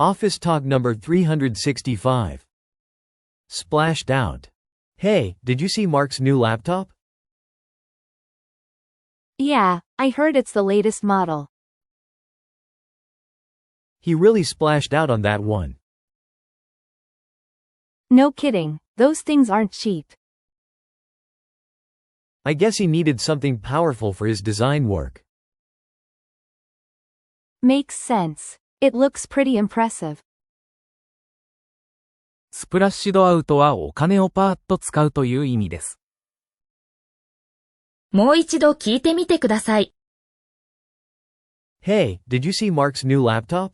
Office talk number 365. Splashed out. Hey, did you see Mark's new laptop? Yeah, I heard it's the latest model. He really splashed out on that one. No kidding, those things aren't cheap. I guess he needed something powerful for his design work. Makes sense. It looks pretty impressive. スプラッシュドアウトはお金をパーッと使うという意味です。もう一度聞いてみてください。Hey, did you see Mark's new laptop?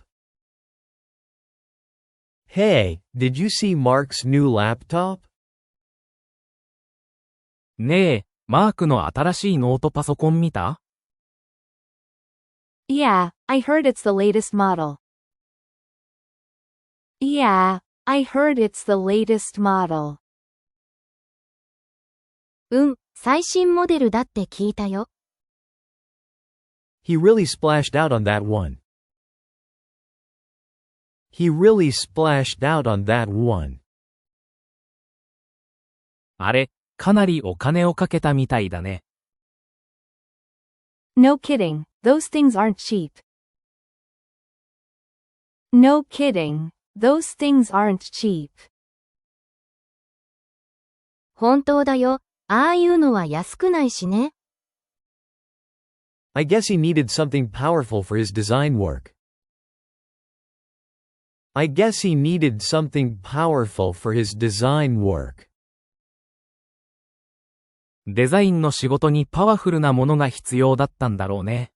Hey, did you see Mark's new laptop? ねえ、マークの新しいノートパソコン見た？ Yeah, I heard it's the latest model. Yeah, I heard it's the latest model. 最新モデルだって聞いたよ。He really splashed out on that one. He really splashed out on that one. あれ、かなりお金をかけたみたいだね。No kidding, those things aren't cheap. No kidding, those things aren't cheap. 本当だよ。ああいうのは安くないしね。I guess he needed something powerful for his design work. I guess he needed something powerful for his design work. デザインの仕事にパワフルなものが必要だったんだろうね。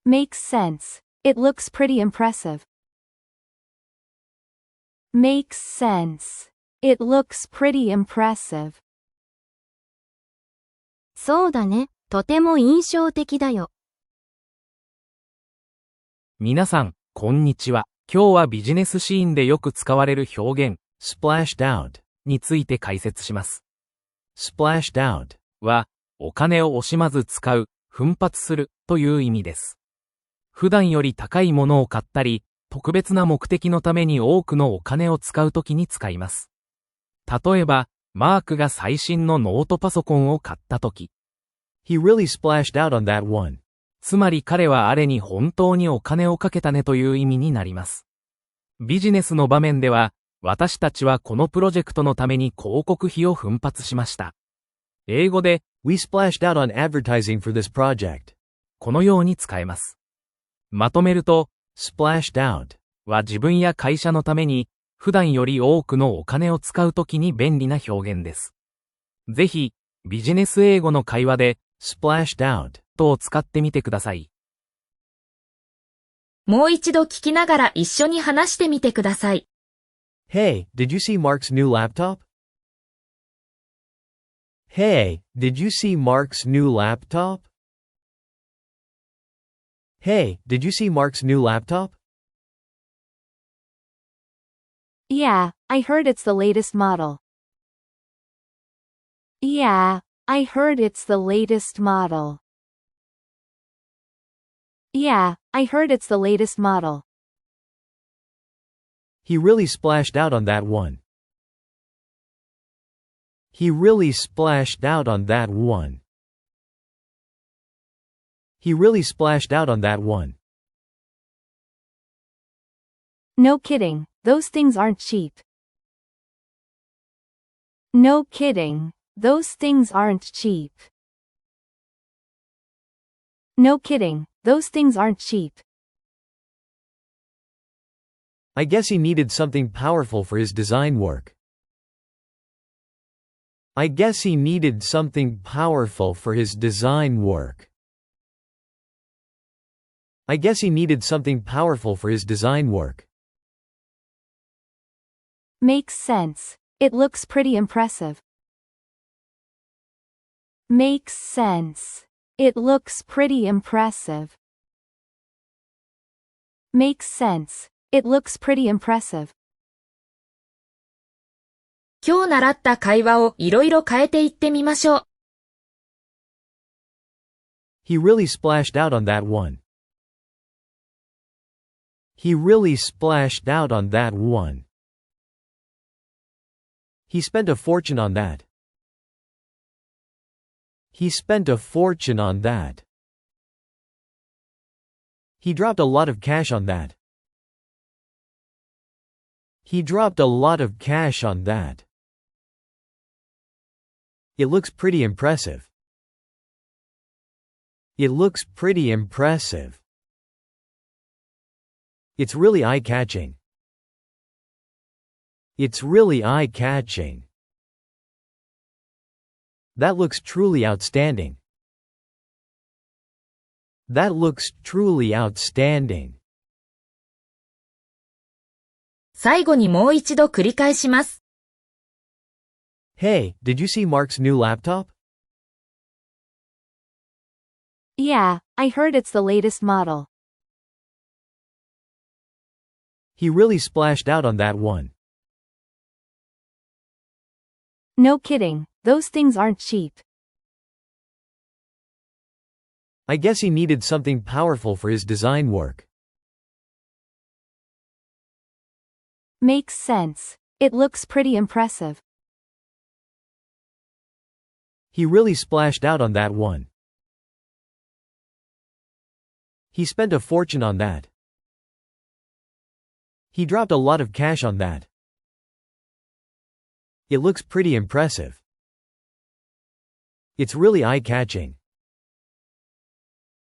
Makes sense. It looks pretty impressive. Makes sense. It looks pretty impressive. そうだね。とても印象的だよ。皆さん、こんにちは。今日はビジネスシーンでよく使われる表現、splashed out について解説します。splashed out は、お金を惜しまず使う、奮発するという意味です。普段より高いものを買ったり、特別な目的のために多くのお金を使うときに使います。例えば、マークが最新のノートパソコンを買ったとき。He really splashed out on that one. つまり彼はあれに本当にお金をかけたねという意味になります。ビジネスの場面では、私たちはこのプロジェクトのために広告費を奮発しました。英語で、We splashed out on advertising for this project. このように使えます。まとめると、splashed out は自分や会社のために、普段より多くのお金を使うときに便利な表現です。ぜひ、ビジネス英語の会話で、splashed out とを使ってみてください。もう一度聞きながら一緒に話してみてください。Hey, did you see Mark's new laptop? Hey, did you see Mark's new laptop? Hey, did you see Mark's new laptop? Yeah, I heard it's the latest model. Yeah, I heard it's the latest model. Yeah, I heard it's the latest model. He really splashed out on that one. He really splashed out on that one. He really splashed out on that one. No kidding, those things aren't cheap. No kidding, those things aren't cheap. No kidding, those things aren't cheap. I guess he needed something powerful for his design work. I guess he needed something powerful for his design work. I guess he needed something powerful for his design work. Makes sense. It looks pretty impressive. Makes sense. It looks pretty impressive. Makes sense. It looks pretty impressive. 今日習った会話をいろいろ変えていってみましょう。He really splashed out on that one. He really splashed out on that one. He spent a fortune on that. He spent a fortune on that. He dropped a lot of cash on that. He dropped a lot of cash on that. It looks pretty impressive. It looks pretty impressive. It's really eye-catching. It's really eye-catching. That looks truly outstanding. That looks truly outstanding. 最後にもう一度繰り返します。Hey, did you see Mark's new laptop? Yeah, I heard it's the latest model. He really splashed out on that one. No kidding, those things aren't cheap. I guess he needed something powerful for his design work. Makes sense. It looks pretty impressive. He really splashed out on that one. He spent a fortune on that. He dropped a lot of cash on that. It looks pretty impressive. It's really eye-catching.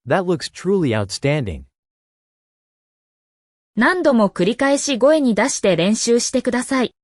That looks truly outstanding. 何度も繰り返し声に出して練習してください。